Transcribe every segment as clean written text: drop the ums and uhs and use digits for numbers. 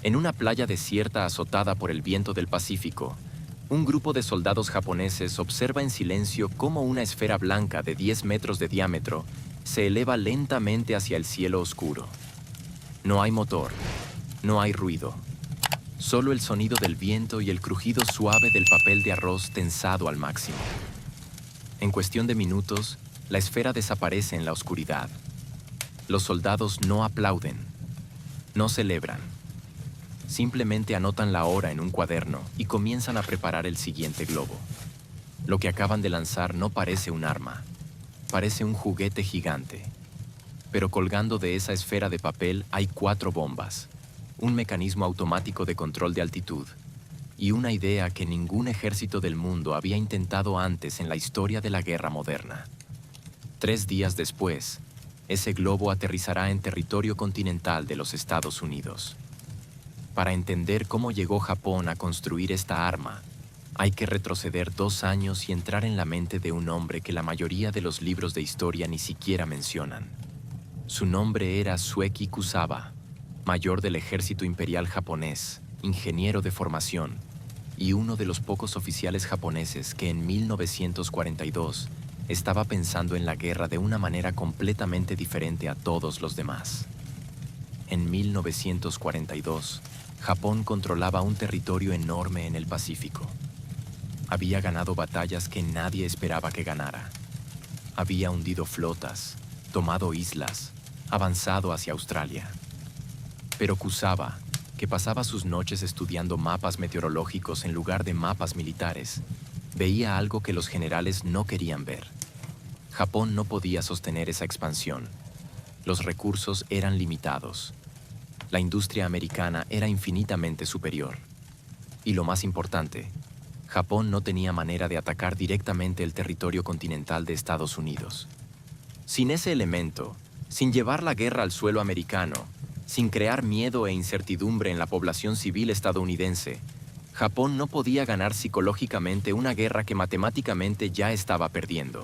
En una playa desierta azotada por el viento del Pacífico, un grupo de soldados japoneses observa en silencio cómo una esfera blanca de 10 metros de diámetro se eleva lentamente hacia el cielo oscuro. No hay motor, no hay ruido, solo el sonido del viento y el crujido suave del papel de arroz tensado al máximo. En cuestión de minutos, la esfera desaparece en la oscuridad. Los soldados no aplauden, no celebran. Simplemente anotan la hora en un cuaderno y comienzan a preparar el siguiente globo. Lo que acaban de lanzar no parece un arma, parece un juguete gigante. Pero colgando de esa esfera de papel hay 4 bombas, un mecanismo automático de control de altitud y una idea que ningún ejército del mundo había intentado antes en la historia de la guerra moderna. 3 días después, ese globo aterrizará en territorio continental de los Estados Unidos. Para entender cómo llegó Japón a construir esta arma, hay que retroceder 2 años y entrar en la mente de un hombre que la mayoría de los libros de historia ni siquiera mencionan. Su nombre era Sueki Kusawa, mayor del ejército imperial japonés, ingeniero de formación, y uno de los pocos oficiales japoneses que en 1942 estaba pensando en la guerra de una manera completamente diferente a todos los demás. En 1942, Japón controlaba un territorio enorme en el Pacífico. Había ganado batallas que nadie esperaba que ganara. Había hundido flotas, tomado islas, avanzado hacia Australia. Pero Kusawa, que pasaba sus noches estudiando mapas meteorológicos en lugar de mapas militares, veía algo que los generales no querían ver. Japón no podía sostener esa expansión. Los recursos eran limitados. La industria americana era infinitamente superior. Y lo más importante, Japón no tenía manera de atacar directamente el territorio continental de Estados Unidos. Sin ese elemento, sin llevar la guerra al suelo americano, sin crear miedo e incertidumbre en la población civil estadounidense, Japón no podía ganar psicológicamente una guerra que matemáticamente ya estaba perdiendo.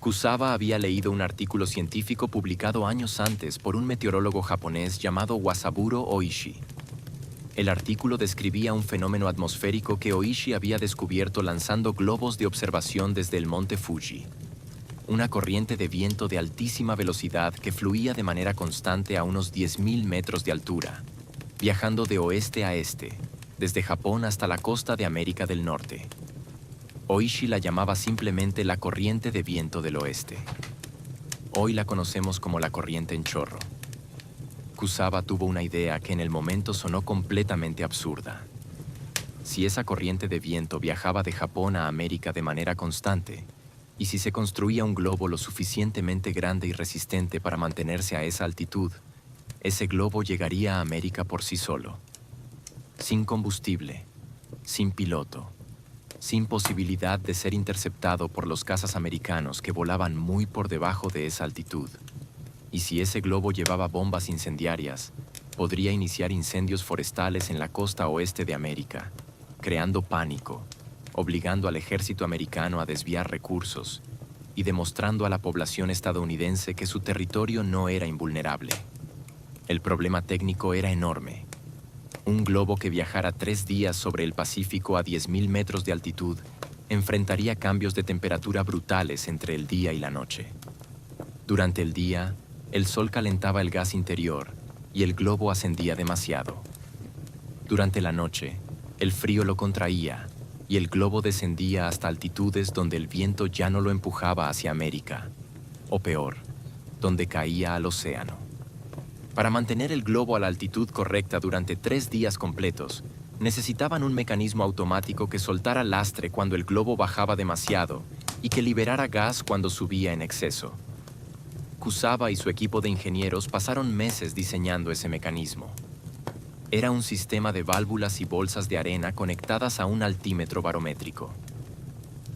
Kusawa había leído un artículo científico publicado años antes por un meteorólogo japonés llamado Wasaburo Oishi. El artículo describía un fenómeno atmosférico que Oishi había descubierto lanzando globos de observación desde el monte Fuji. Una corriente de viento de altísima velocidad que fluía de manera constante a unos 10.000 metros de altura, viajando de oeste a este, desde Japón hasta la costa de América del Norte. Oishi la llamaba simplemente la corriente de viento del oeste. Hoy la conocemos como la corriente en chorro. Kusawa tuvo una idea que en el momento sonó completamente absurda. Si esa corriente de viento viajaba de Japón a América de manera constante, y si se construía un globo lo suficientemente grande y resistente para mantenerse a esa altitud, ese globo llegaría a América por sí solo. Sin combustible, sin piloto, sin posibilidad de ser interceptado por los cazas americanos que volaban muy por debajo de esa altitud. Y si ese globo llevaba bombas incendiarias, podría iniciar incendios forestales en la costa oeste de América, creando pánico, obligando al ejército americano a desviar recursos y demostrando a la población estadounidense que su territorio no era invulnerable. El problema técnico era enorme. Un globo que viajara 3 días sobre el Pacífico a 10.000 metros de altitud enfrentaría cambios de temperatura brutales entre el día y la noche. Durante el día, el sol calentaba el gas interior y el globo ascendía demasiado. Durante la noche, el frío lo contraía y el globo descendía hasta altitudes donde el viento ya no lo empujaba hacia América, o peor, donde caía al océano. Para mantener el globo a la altitud correcta durante 3 días completos, necesitaban un mecanismo automático que soltara lastre cuando el globo bajaba demasiado y que liberara gas cuando subía en exceso. Kusawa y su equipo de ingenieros pasaron meses diseñando ese mecanismo. Era un sistema de válvulas y bolsas de arena conectadas a un altímetro barométrico.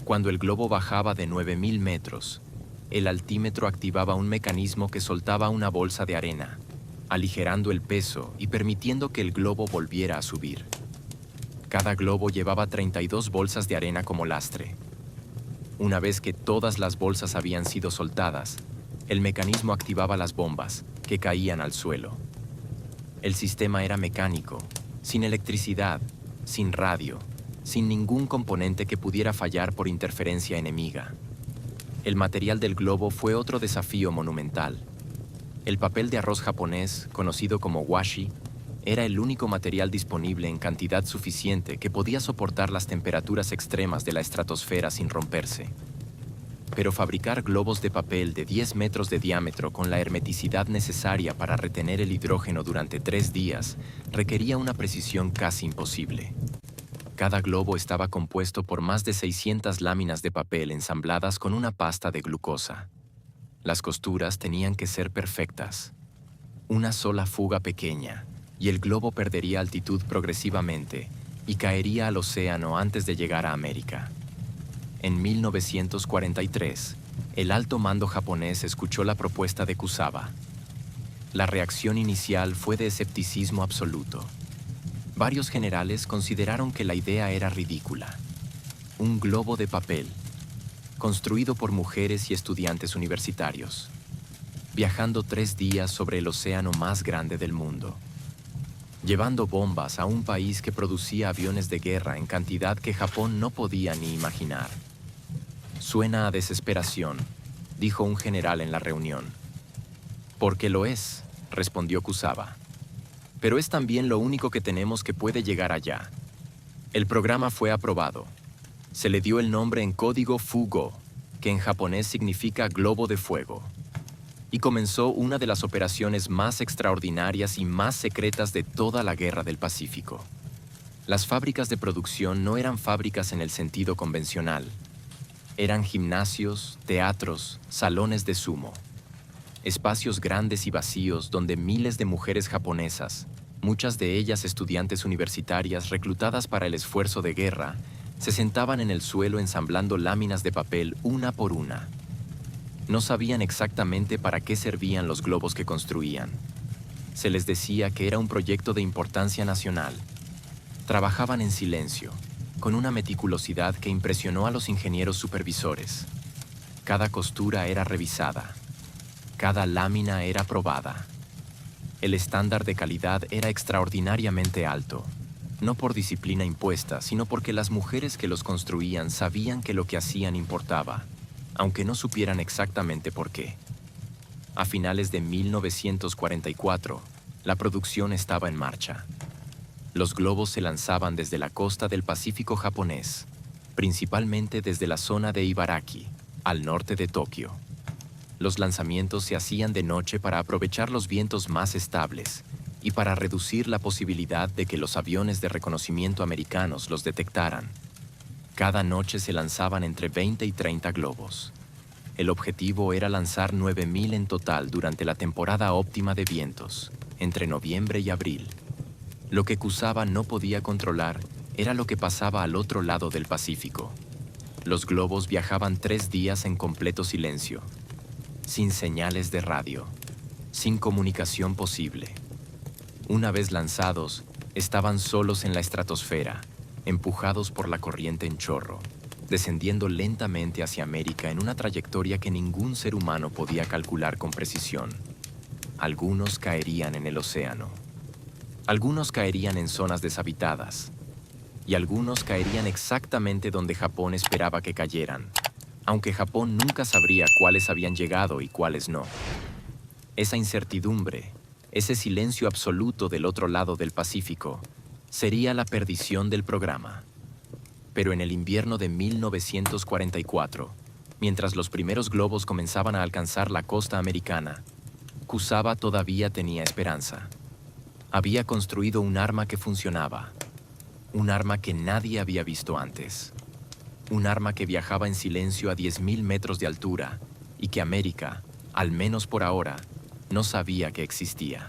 Cuando el globo bajaba de 9.000 metros, el altímetro activaba un mecanismo que soltaba una bolsa de arena, aligerando el peso y permitiendo que el globo volviera a subir. Cada globo llevaba 32 bolsas de arena como lastre. Una vez que todas las bolsas habían sido soltadas, el mecanismo activaba las bombas, que caían al suelo. El sistema era mecánico, sin electricidad, sin radio, sin ningún componente que pudiera fallar por interferencia enemiga. El material del globo fue otro desafío monumental. El papel de arroz japonés, conocido como washi, era el único material disponible en cantidad suficiente que podía soportar las temperaturas extremas de la estratosfera sin romperse. Pero fabricar globos de papel de 10 metros de diámetro con la hermeticidad necesaria para retener el hidrógeno durante 3 días requería una precisión casi imposible. Cada globo estaba compuesto por más de 600 láminas de papel ensambladas con una pasta de glucosa. Las costuras tenían que ser perfectas. Una sola fuga pequeña, y el globo perdería altitud progresivamente y caería al océano antes de llegar a América. En 1943, el alto mando japonés escuchó la propuesta de Kusawa. La reacción inicial fue de escepticismo absoluto. Varios generales consideraron que la idea era ridícula. Un globo de papel, construido por mujeres y estudiantes universitarios, viajando 3 días sobre el océano más grande del mundo, llevando bombas a un país que producía aviones de guerra en cantidad que Japón no podía ni imaginar. Suena a desesperación, dijo un general en la reunión. Porque lo es, respondió Kusawa. Pero es también lo único que tenemos que puede llegar allá. El programa fue aprobado. Se le dio el nombre en código Fugo, que en japonés significa globo de fuego. Y comenzó una de las operaciones más extraordinarias y más secretas de toda la Guerra del Pacífico. Las fábricas de producción no eran fábricas en el sentido convencional. Eran gimnasios, teatros, salones de sumo. Espacios grandes y vacíos donde miles de mujeres japonesas, muchas de ellas estudiantes universitarias reclutadas para el esfuerzo de guerra, se sentaban en el suelo ensamblando láminas de papel una por una. No sabían exactamente para qué servían los globos que construían. Se les decía que era un proyecto de importancia nacional. Trabajaban en silencio, con una meticulosidad que impresionó a los ingenieros supervisores. Cada costura era revisada. Cada lámina era probada. El estándar de calidad era extraordinariamente alto, no por disciplina impuesta, sino porque las mujeres que los construían sabían que lo que hacían importaba, aunque no supieran exactamente por qué. A finales de 1944, la producción estaba en marcha. Los globos se lanzaban desde la costa del Pacífico japonés, principalmente desde la zona de Ibaraki, al norte de Tokio. Los lanzamientos se hacían de noche para aprovechar los vientos más estables y para reducir la posibilidad de que los aviones de reconocimiento americanos los detectaran. Cada noche se lanzaban entre 20 y 30 globos. El objetivo era lanzar 9.000 en total durante la temporada óptima de vientos, entre noviembre y abril. Lo que Kusawa no podía controlar era lo que pasaba al otro lado del Pacífico. Los globos viajaban 3 días en completo silencio, sin señales de radio, sin comunicación posible. Una vez lanzados, estaban solos en la estratosfera, empujados por la corriente en chorro, descendiendo lentamente hacia América en una trayectoria que ningún ser humano podía calcular con precisión. Algunos caerían en el océano. Algunos caerían en zonas deshabitadas. Y algunos caerían exactamente donde Japón esperaba que cayeran, aunque Japón nunca sabría cuáles habían llegado y cuáles no. Esa incertidumbre, ese silencio absoluto del otro lado del Pacífico, sería la perdición del programa. Pero en el invierno de 1944, mientras los primeros globos comenzaban a alcanzar la costa americana, Kusawa todavía tenía esperanza. Había construido un arma que funcionaba, un arma que nadie había visto antes. Un arma que viajaba en silencio a 10.000 metros de altura y que América, al menos por ahora, no sabía que existía.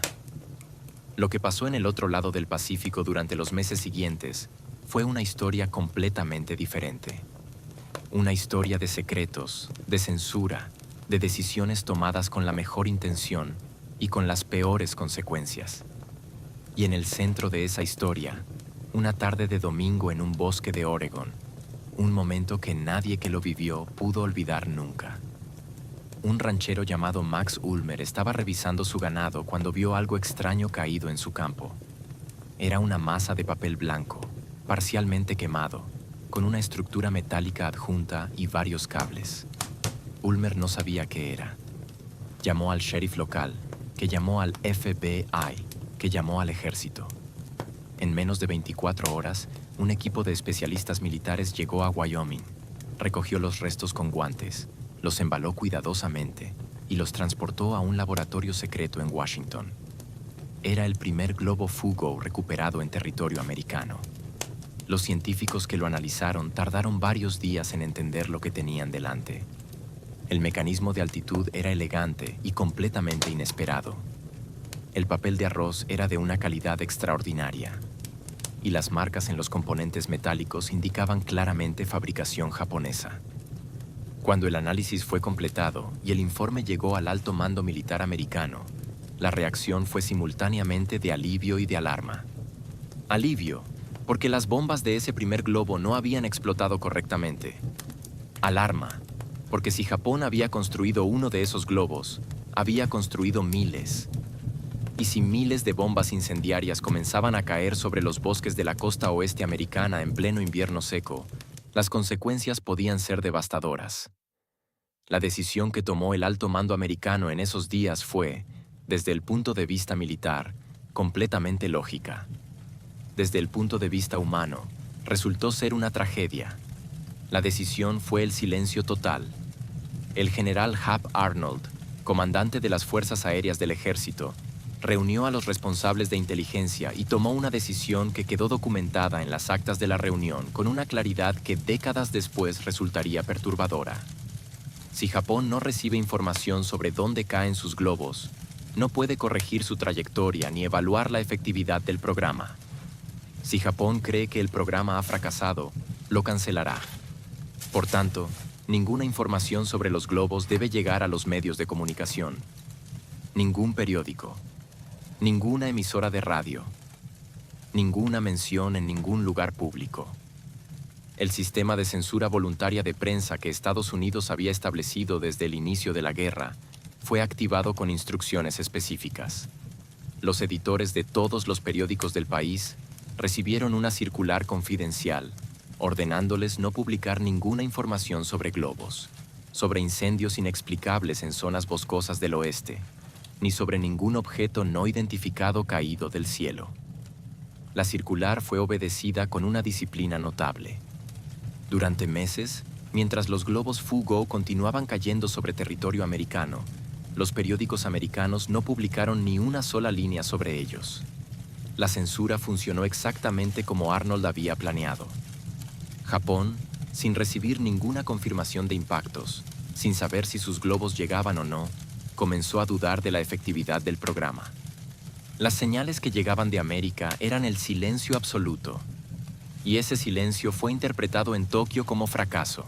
Lo que pasó en el otro lado del Pacífico durante los meses siguientes fue una historia completamente diferente. Una historia de secretos, de censura, de decisiones tomadas con la mejor intención y con las peores consecuencias. Y en el centro de esa historia, una tarde de domingo en un bosque de Oregón, un momento que nadie que lo vivió pudo olvidar nunca. Un ranchero llamado Max Ulmer estaba revisando su ganado cuando vio algo extraño caído en su campo. Era una masa de papel blanco, parcialmente quemado, con una estructura metálica adjunta y varios cables. Ulmer no sabía qué era. Llamó al sheriff local, que llamó al FBI, que llamó al ejército. En menos de 24 horas, un equipo de especialistas militares llegó a Wyoming, recogió los restos con guantes, los embaló cuidadosamente y los transportó a un laboratorio secreto en Washington. Era el primer globo Fugo recuperado en territorio americano. Los científicos que lo analizaron tardaron varios días en entender lo que tenían delante. El mecanismo de altitud era elegante y completamente inesperado. El papel de arroz era de una calidad extraordinaria, y las marcas en los componentes metálicos indicaban claramente fabricación japonesa. Cuando el análisis fue completado y el informe llegó al alto mando militar americano, la reacción fue simultáneamente de alivio y de alarma. Alivio, porque las bombas de ese primer globo no habían explotado correctamente. Alarma, porque si Japón había construido uno de esos globos, había construido miles. Y si miles de bombas incendiarias comenzaban a caer sobre los bosques de la costa oeste americana en pleno invierno seco, las consecuencias podían ser devastadoras. La decisión que tomó el alto mando americano en esos días fue, desde el punto de vista militar, completamente lógica. Desde el punto de vista humano, resultó ser una tragedia. La decisión fue el silencio total. El general Hap Arnold, comandante de las Fuerzas Aéreas del Ejército, reunió a los responsables de inteligencia y tomó una decisión que quedó documentada en las actas de la reunión con una claridad que décadas después resultaría perturbadora. Si Japón no recibe información sobre dónde caen sus globos, no puede corregir su trayectoria ni evaluar la efectividad del programa. Si Japón cree que el programa ha fracasado, lo cancelará. Por tanto, ninguna información sobre los globos debe llegar a los medios de comunicación. Ningún periódico. Ninguna emisora de radio. Ninguna mención en ningún lugar público. El sistema de censura voluntaria de prensa que Estados Unidos había establecido desde el inicio de la guerra fue activado con instrucciones específicas. Los editores de todos los periódicos del país recibieron una circular confidencial ordenándoles no publicar ninguna información sobre globos, sobre incendios inexplicables en zonas boscosas del oeste, ni sobre ningún objeto no identificado caído del cielo. La circular fue obedecida con una disciplina notable. Durante meses, mientras los globos Fugo continuaban cayendo sobre territorio americano, los periódicos americanos no publicaron ni una sola línea sobre ellos. La censura funcionó exactamente como Arnold había planeado. Japón, sin recibir ninguna confirmación de impactos, sin saber si sus globos llegaban o no, comenzó a dudar de la efectividad del programa. Las señales que llegaban de América eran el silencio absoluto, y ese silencio fue interpretado en Tokio como fracaso.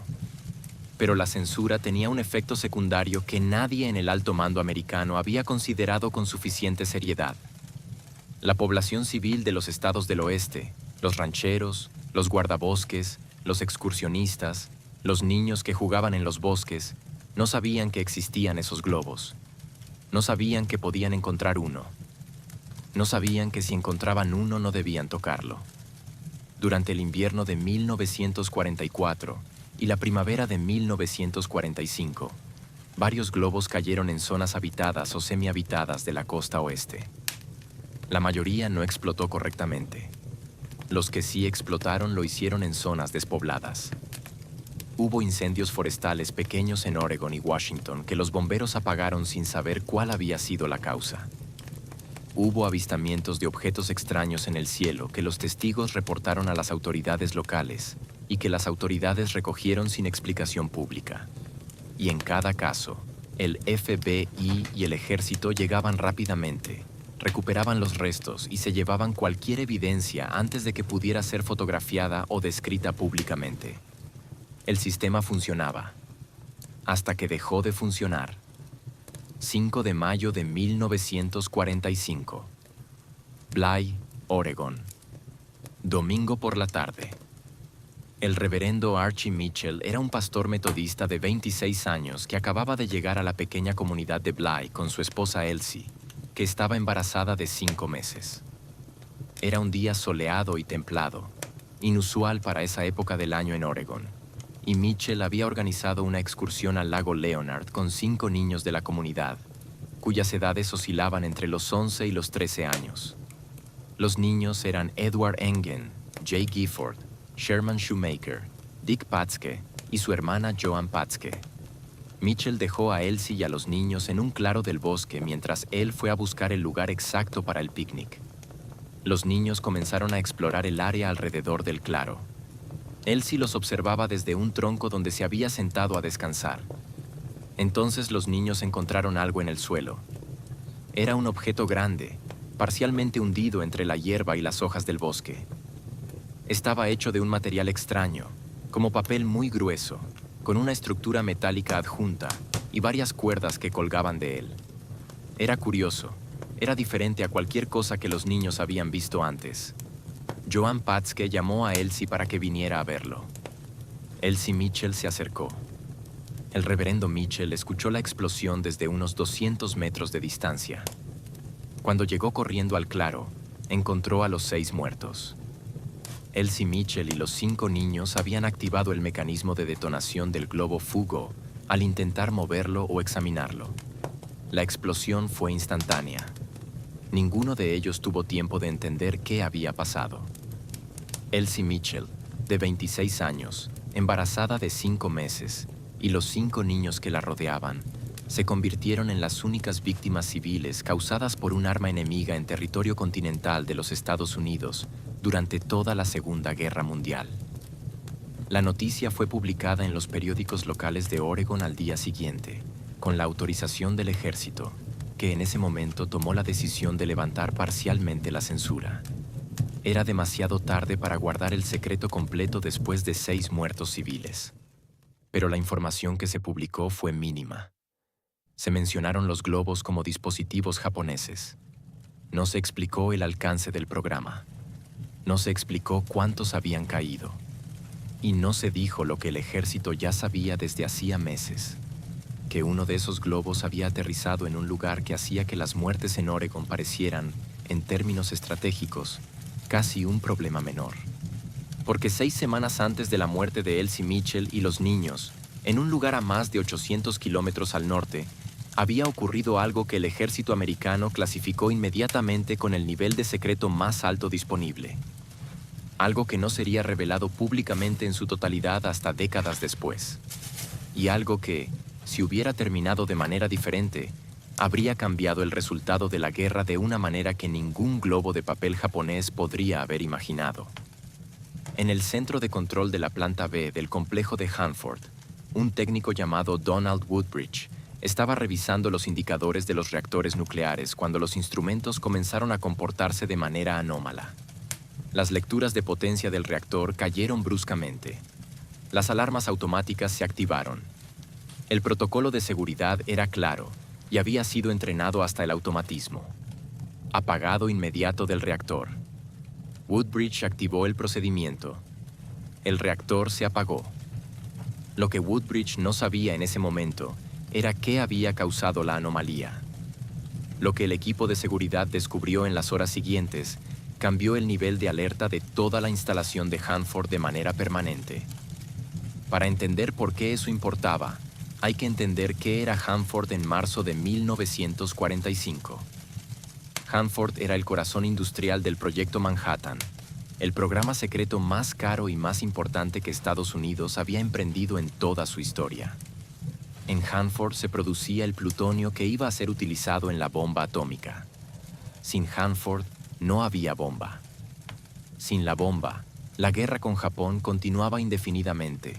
Pero la censura tenía un efecto secundario que nadie en el alto mando americano había considerado con suficiente seriedad. La población civil de los estados del oeste, los rancheros, los guardabosques, los excursionistas, los niños que jugaban en los bosques, no sabían que existían esos globos. No sabían que podían encontrar uno. No sabían que si encontraban uno no debían tocarlo. Durante el invierno de 1944 y la primavera de 1945, varios globos cayeron en zonas habitadas o semihabitadas de la costa oeste. La mayoría no explotó correctamente. Los que sí explotaron lo hicieron en zonas despobladas. Hubo incendios forestales pequeños en Oregon y Washington que los bomberos apagaron sin saber cuál había sido la causa. Hubo avistamientos de objetos extraños en el cielo que los testigos reportaron a las autoridades locales y que las autoridades recogieron sin explicación pública. Y en cada caso, el FBI y el ejército llegaban rápidamente, recuperaban los restos y se llevaban cualquier evidencia antes de que pudiera ser fotografiada o descrita públicamente. El sistema funcionaba, hasta que dejó de funcionar. 5 de mayo de 1945. Bly, Oregon. Domingo por la tarde. El reverendo Archie Mitchell era un pastor metodista de 26 años que acababa de llegar a la pequeña comunidad de Bly con su esposa Elsie, que estaba embarazada de 5 meses. Era un día soleado y templado, inusual para esa época del año en Oregon, y Mitchell había organizado una excursión al lago Leonard con 5 niños de la comunidad, cuyas edades oscilaban entre los 11 y los 13 años. Los niños eran Edward Engen, Jay Gifford, Sherman Shoemaker, Dick Patske y su hermana Joan Patske. Mitchell dejó a Elsie y a los niños en un claro del bosque mientras él fue a buscar el lugar exacto para el picnic. Los niños comenzaron a explorar el área alrededor del claro. Elsie los observaba desde un tronco donde se había sentado a descansar. Entonces los niños encontraron algo en el suelo. Era un objeto grande, parcialmente hundido entre la hierba y las hojas del bosque. Estaba hecho de un material extraño, como papel muy grueso, con una estructura metálica adjunta y varias cuerdas que colgaban de él. Era curioso, era diferente a cualquier cosa que los niños habían visto antes. Joan Patske llamó a Elsie para que viniera a verlo. Elsie Mitchell se acercó. El reverendo Mitchell escuchó la explosión desde unos 200 metros de distancia. Cuando llegó corriendo al claro, encontró a los 6 muertos. Elsie Mitchell y los 5 niños habían activado el mecanismo de detonación del globo Fugo al intentar moverlo o examinarlo. La explosión fue instantánea. Ninguno de ellos tuvo tiempo de entender qué había pasado. Elsie Mitchell, de 26 años, embarazada de 5 meses, y los 5 niños que la rodeaban, se convirtieron en las únicas víctimas civiles causadas por un arma enemiga en territorio continental de los Estados Unidos durante toda la Segunda Guerra Mundial. La noticia fue publicada en los periódicos locales de Oregon al día siguiente, con la autorización del ejército, que en ese momento tomó la decisión de levantar parcialmente la censura. Era demasiado tarde para guardar el secreto completo después de 6 muertos civiles. Pero la información que se publicó fue mínima. Se mencionaron los globos como dispositivos japoneses. No se explicó el alcance del programa. No se explicó cuántos habían caído. Y no se dijo lo que el ejército ya sabía desde hacía meses, que uno de esos globos había aterrizado en un lugar que hacía que las muertes en Oregon parecieran, en términos estratégicos, casi un problema menor. Porque 6 semanas antes de la muerte de Elsie Mitchell y los niños, en un lugar a más de 800 kilómetros al norte, había ocurrido algo que el ejército americano clasificó inmediatamente con el nivel de secreto más alto disponible. Algo que no sería revelado públicamente en su totalidad hasta décadas después. Y algo que, si hubiera terminado de manera diferente, habría cambiado el resultado de la guerra de una manera que ningún globo de papel japonés podría haber imaginado. En el centro de control de la planta B del complejo de Hanford, un técnico llamado Donald Woodbridge estaba revisando los indicadores de los reactores nucleares cuando los instrumentos comenzaron a comportarse de manera anómala. Las lecturas de potencia del reactor cayeron bruscamente. Las alarmas automáticas se activaron. El protocolo de seguridad era claro y había sido entrenado hasta el automatismo. Apagado inmediato del reactor. Woodbridge activó el procedimiento. El reactor se apagó. Lo que Woodbridge no sabía en ese momento era qué había causado la anomalía. Lo que el equipo de seguridad descubrió en las horas siguientes cambió el nivel de alerta de toda la instalación de Hanford de manera permanente. Para entender por qué eso importaba, hay que entender qué era Hanford en marzo de 1945. Hanford era el corazón industrial del Proyecto Manhattan, el programa secreto más caro y más importante que Estados Unidos había emprendido en toda su historia. En Hanford se producía el plutonio que iba a ser utilizado en la bomba atómica. Sin Hanford, no había bomba. Sin la bomba, la guerra con Japón continuaba indefinidamente,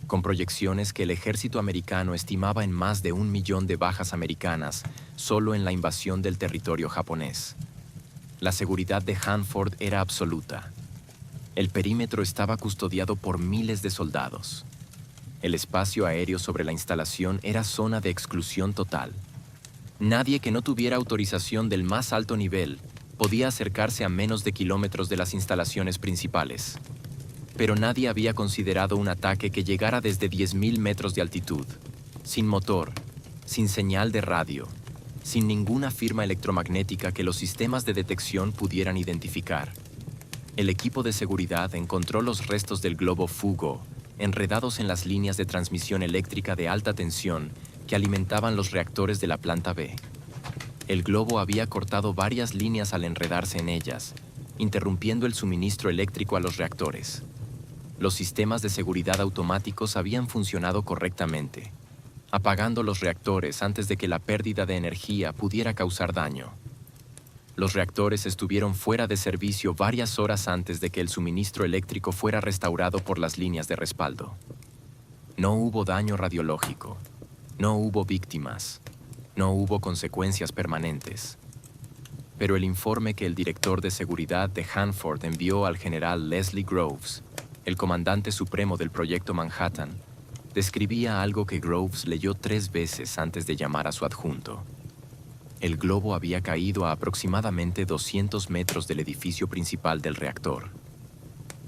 con proyecciones que el ejército americano estimaba en más de 1 millón de bajas americanas solo en la invasión del territorio japonés. La seguridad de Hanford era absoluta. El perímetro estaba custodiado por miles de soldados. El espacio aéreo sobre la instalación era zona de exclusión total. Nadie que no tuviera autorización del más alto nivel podía acercarse a menos de kilómetros de las instalaciones principales. Pero nadie había considerado un ataque que llegara desde 10.000 metros de altitud, sin motor, sin señal de radio, sin ninguna firma electromagnética que los sistemas de detección pudieran identificar. El equipo de seguridad encontró los restos del globo Fugo enredados en las líneas de transmisión eléctrica de alta tensión que alimentaban los reactores de la planta B. El globo había cortado varias líneas al enredarse en ellas, interrumpiendo el suministro eléctrico a los reactores. Los sistemas de seguridad automáticos habían funcionado correctamente, apagando los reactores antes de que la pérdida de energía pudiera causar daño. Los reactores estuvieron fuera de servicio varias horas antes de que el suministro eléctrico fuera restaurado por las líneas de respaldo. No hubo daño radiológico, no hubo víctimas, no hubo consecuencias permanentes. Pero el informe que el director de seguridad de Hanford envió al general Leslie Groves, el comandante supremo del proyecto Manhattan, describía algo que Groves leyó 3 veces antes de llamar a su adjunto. El globo había caído a aproximadamente 200 metros del edificio principal del reactor.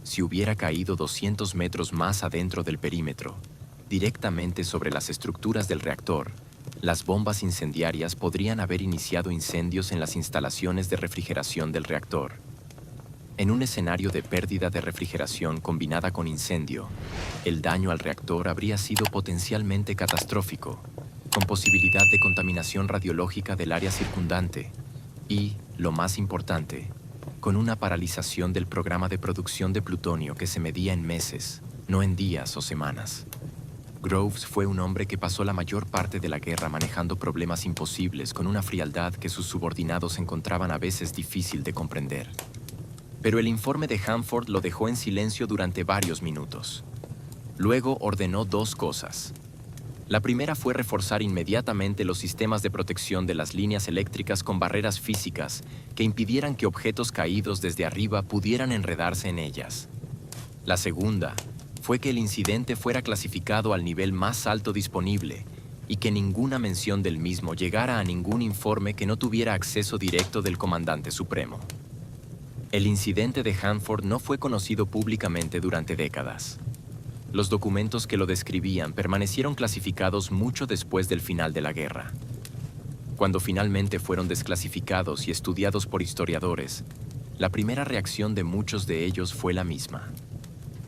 Si hubiera caído 200 metros más adentro del perímetro, directamente sobre las estructuras del reactor, las bombas incendiarias podrían haber iniciado incendios en las instalaciones de refrigeración del reactor. En un escenario de pérdida de refrigeración combinada con incendio, el daño al reactor habría sido potencialmente catastrófico, con posibilidad de contaminación radiológica del área circundante y, lo más importante, con una paralización del programa de producción de plutonio que se medía en meses, no en días o semanas. Groves fue un hombre que pasó la mayor parte de la guerra manejando problemas imposibles con una frialdad que sus subordinados encontraban a veces difícil de comprender. Pero el informe de Hanford lo dejó en silencio durante varios minutos. Luego ordenó 2 cosas. La primera fue reforzar inmediatamente los sistemas de protección de las líneas eléctricas con barreras físicas que impidieran que objetos caídos desde arriba pudieran enredarse en ellas. La segunda fue que el incidente fuera clasificado al nivel más alto disponible y que ninguna mención del mismo llegara a ningún informe que no tuviera acceso directo del comandante supremo. El incidente de Hanford no fue conocido públicamente durante décadas. Los documentos que lo describían permanecieron clasificados mucho después del final de la guerra. Cuando finalmente fueron desclasificados y estudiados por historiadores, la primera reacción de muchos de ellos fue la misma.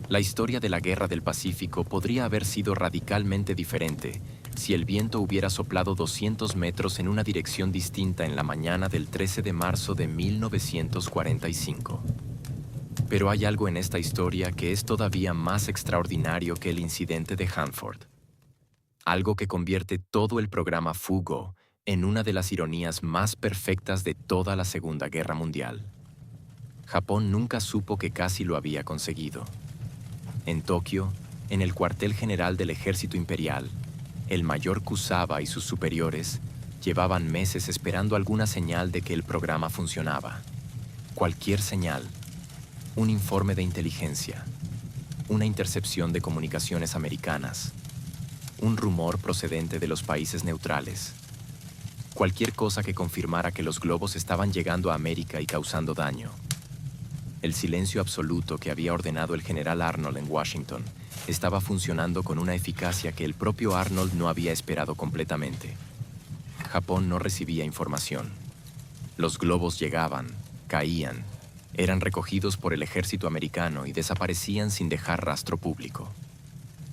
La historia de la Guerra del Pacífico podría haber sido radicalmente diferente si el viento hubiera soplado 200 metros en una dirección distinta en la mañana del 13 de marzo de 1945. Pero hay algo en esta historia que es todavía más extraordinario que el incidente de Hanford. Algo que convierte todo el programa Fugo en una de las ironías más perfectas de toda la Segunda Guerra Mundial. Japón nunca supo que casi lo había conseguido. En Tokio, en el cuartel general del Ejército Imperial, el mayor Kusawa y sus superiores llevaban meses esperando alguna señal de que el programa funcionaba. Cualquier señal. Un informe de inteligencia, una intercepción de comunicaciones americanas, un rumor procedente de los países neutrales, cualquier cosa que confirmara que los globos estaban llegando a América y causando daño. El silencio absoluto que había ordenado el general Arnold en Washington estaba funcionando con una eficacia que el propio Arnold no había esperado completamente. Japón no recibía información. Los globos llegaban, caían, eran recogidos por el ejército americano y desaparecían sin dejar rastro público.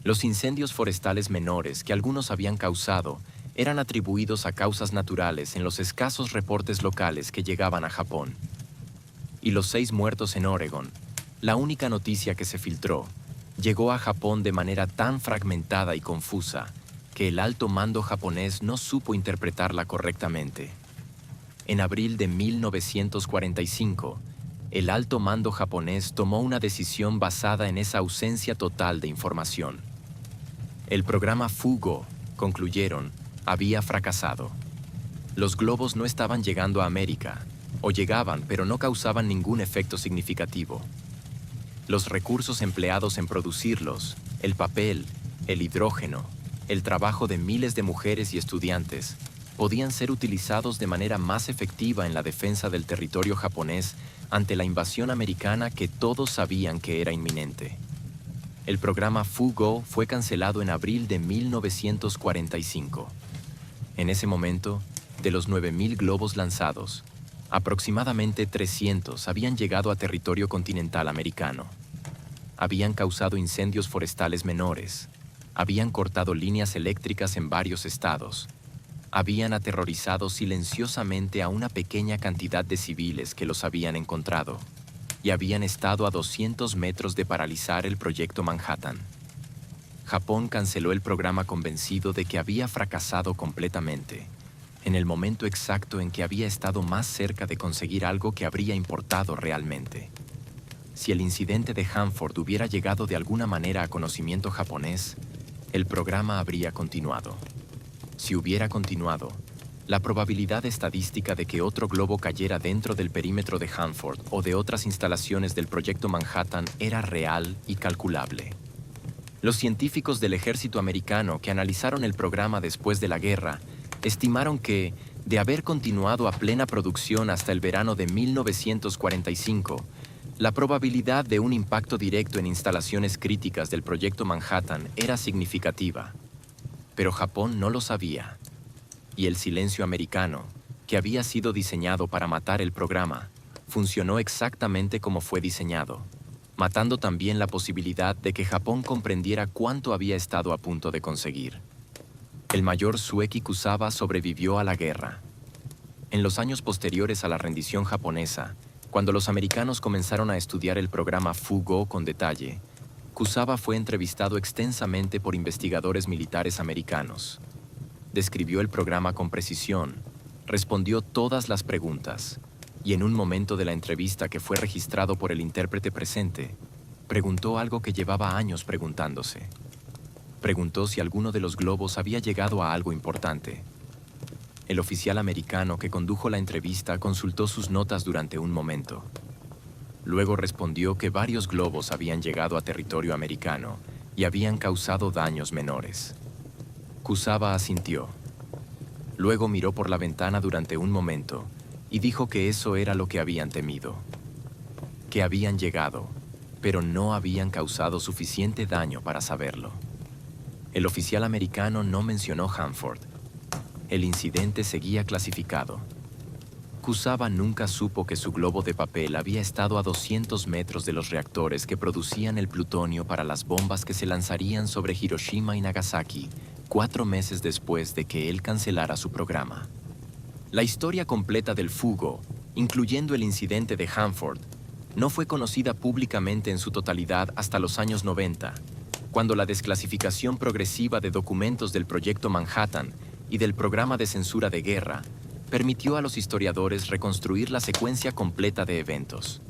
Los incendios forestales menores que algunos habían causado eran atribuidos a causas naturales en los escasos reportes locales que llegaban a Japón. Y los 6 muertos en Oregon, la única noticia que se filtró, llegó a Japón de manera tan fragmentada y confusa que el alto mando japonés no supo interpretarla correctamente. En abril de 1945, el alto mando japonés tomó una decisión basada en esa ausencia total de información. El programa Fugo, concluyeron, había fracasado. Los globos no estaban llegando a América, o llegaban pero no causaban ningún efecto significativo. Los recursos empleados en producirlos, el papel, el hidrógeno, el trabajo de miles de mujeres y estudiantes, podían ser utilizados de manera más efectiva en la defensa del territorio japonés ante la invasión americana que todos sabían que era inminente. El programa Fugo fue cancelado en abril de 1945. En ese momento, de los 9.000 globos lanzados, aproximadamente 300 habían llegado a territorio continental americano. Habían causado incendios forestales menores, habían cortado líneas eléctricas en varios estados, habían aterrorizado silenciosamente a una pequeña cantidad de civiles que los habían encontrado, y habían estado a 200 metros de paralizar el proyecto Manhattan. Japón canceló el programa convencido de que había fracasado completamente, en el momento exacto en que había estado más cerca de conseguir algo que habría importado realmente. Si el incidente de Hanford hubiera llegado de alguna manera a conocimiento japonés, el programa habría continuado. Si hubiera continuado, la probabilidad estadística de que otro globo cayera dentro del perímetro de Hanford o de otras instalaciones del proyecto Manhattan era real y calculable. Los científicos del ejército americano que analizaron el programa después de la guerra estimaron que, de haber continuado a plena producción hasta el verano de 1945, la probabilidad de un impacto directo en instalaciones críticas del proyecto Manhattan era significativa. Pero Japón no lo sabía. Y el silencio americano, que había sido diseñado para matar el programa, funcionó exactamente como fue diseñado, matando también la posibilidad de que Japón comprendiera cuánto había estado a punto de conseguir. El mayor Sueki Kusawa sobrevivió a la guerra. En los años posteriores a la rendición japonesa, cuando los americanos comenzaron a estudiar el programa Fugo con detalle, Kusawa fue entrevistado extensamente por investigadores militares americanos. Describió el programa con precisión, respondió todas las preguntas, y en un momento de la entrevista que fue registrado por el intérprete presente, preguntó algo que llevaba años preguntándose. Preguntó si alguno de los globos había llegado a algo importante. El oficial americano que condujo la entrevista consultó sus notas durante un momento. Luego respondió que varios globos habían llegado a territorio americano y habían causado daños menores. Kusawa asintió. Luego miró por la ventana durante un momento y dijo que eso era lo que habían temido. Que habían llegado, pero no habían causado suficiente daño para saberlo. El oficial americano no mencionó Hanford. El incidente seguía clasificado. Kusawa nunca supo que su globo de papel había estado a 200 metros de los reactores que producían el plutonio para las bombas que se lanzarían sobre Hiroshima y Nagasaki 4 meses después de que él cancelara su programa. La historia completa del Fugo, incluyendo el incidente de Hanford, no fue conocida públicamente en su totalidad hasta los años 90, cuando la desclasificación progresiva de documentos del proyecto Manhattan y del programa de censura de guerra permitió a los historiadores reconstruir la secuencia completa de eventos.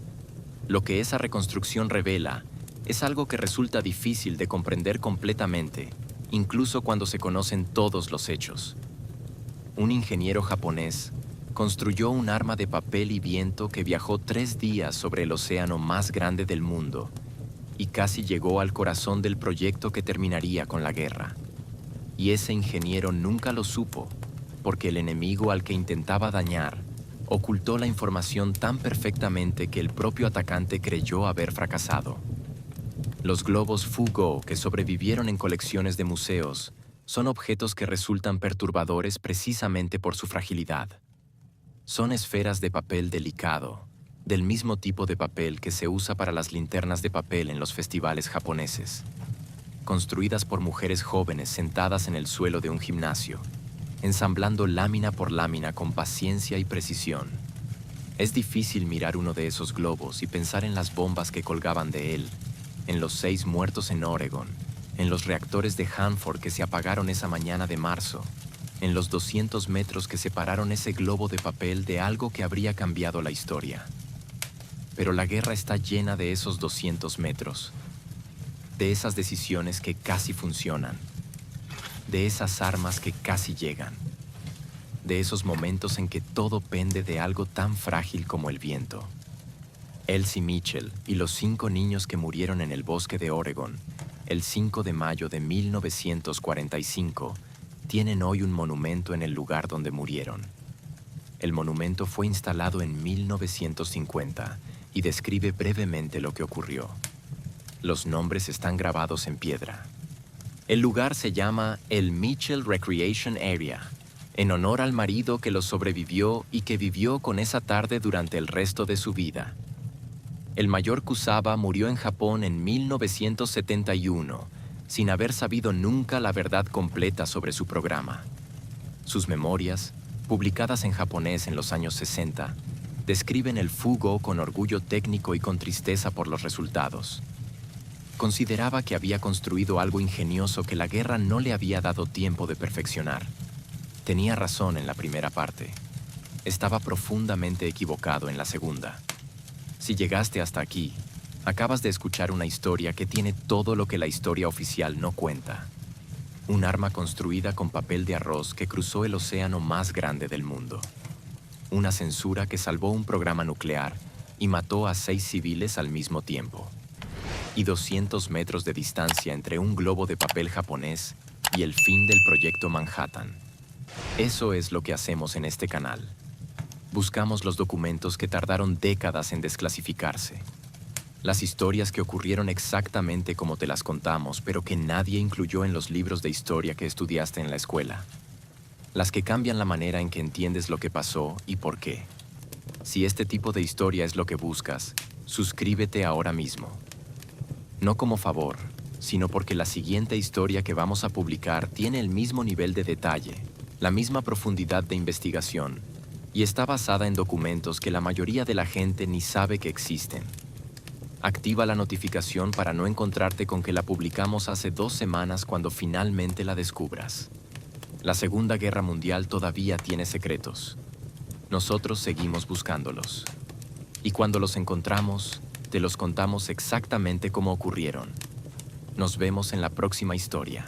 Lo que esa reconstrucción revela es algo que resulta difícil de comprender completamente, incluso cuando se conocen todos los hechos. Un ingeniero japonés construyó un arma de papel y viento que viajó 3 días sobre el océano más grande del mundo y casi llegó al corazón del proyecto que terminaría con la guerra. Y ese ingeniero nunca lo supo, porque el enemigo al que intentaba dañar ocultó la información tan perfectamente que el propio atacante creyó haber fracasado. Los globos Fugo que sobrevivieron en colecciones de museos son objetos que resultan perturbadores precisamente por su fragilidad. Son esferas de papel delicado, del mismo tipo de papel que se usa para las linternas de papel en los festivales japoneses, construidas por mujeres jóvenes sentadas en el suelo de un gimnasio, ensamblando lámina por lámina con paciencia y precisión. Es difícil mirar uno de esos globos y pensar en las bombas que colgaban de él, en los 6 muertos en Oregon, en los reactores de Hanford que se apagaron esa mañana de marzo, en los 200 metros que separaron ese globo de papel de algo que habría cambiado la historia. Pero la guerra está llena de esos 200 metros, de esas decisiones que casi funcionan, de esas armas que casi llegan, de esos momentos en que todo pende de algo tan frágil como el viento. Elsie Mitchell y los 5 niños que murieron en el bosque de Oregon, el 5 de mayo de 1945, tienen hoy un monumento en el lugar donde murieron. El monumento fue instalado en 1950 y describe brevemente lo que ocurrió. Los nombres están grabados en piedra. El lugar se llama el Mitchell Recreation Area, en honor al marido que los sobrevivió y que vivió con esa tarde durante el resto de su vida. El mayor Kusaba murió en Japón en 1971, sin haber sabido nunca la verdad completa sobre su programa. Sus memorias, publicadas en japonés en los años 60, describen el fugo con orgullo técnico y con tristeza por los resultados. Consideraba que había construido algo ingenioso que la guerra no le había dado tiempo de perfeccionar. Tenía razón en la primera parte. Estaba profundamente equivocado en la segunda. Si llegaste hasta aquí, acabas de escuchar una historia que tiene todo lo que la historia oficial no cuenta. Un arma construida con papel de arroz que cruzó el océano más grande del mundo. Una censura que salvó un programa nuclear y mató a 6 civiles al mismo tiempo. Y 200 metros de distancia entre un globo de papel japonés y el fin del proyecto Manhattan. Eso es lo que hacemos en este canal. Buscamos los documentos que tardaron décadas en desclasificarse. Las historias que ocurrieron exactamente como te las contamos, pero que nadie incluyó en los libros de historia que estudiaste en la escuela. Las que cambian la manera en que entiendes lo que pasó y por qué. Si este tipo de historia es lo que buscas, suscríbete ahora mismo. No como favor, sino porque la siguiente historia que vamos a publicar tiene el mismo nivel de detalle, la misma profundidad de investigación, y está basada en documentos que la mayoría de la gente ni sabe que existen. Activa la notificación para no encontrarte con que la publicamos hace 2 semanas cuando finalmente la descubras. La Segunda Guerra Mundial todavía tiene secretos. Nosotros seguimos buscándolos. Y cuando los encontramos, te los contamos exactamente como ocurrieron. Nos vemos en la próxima historia.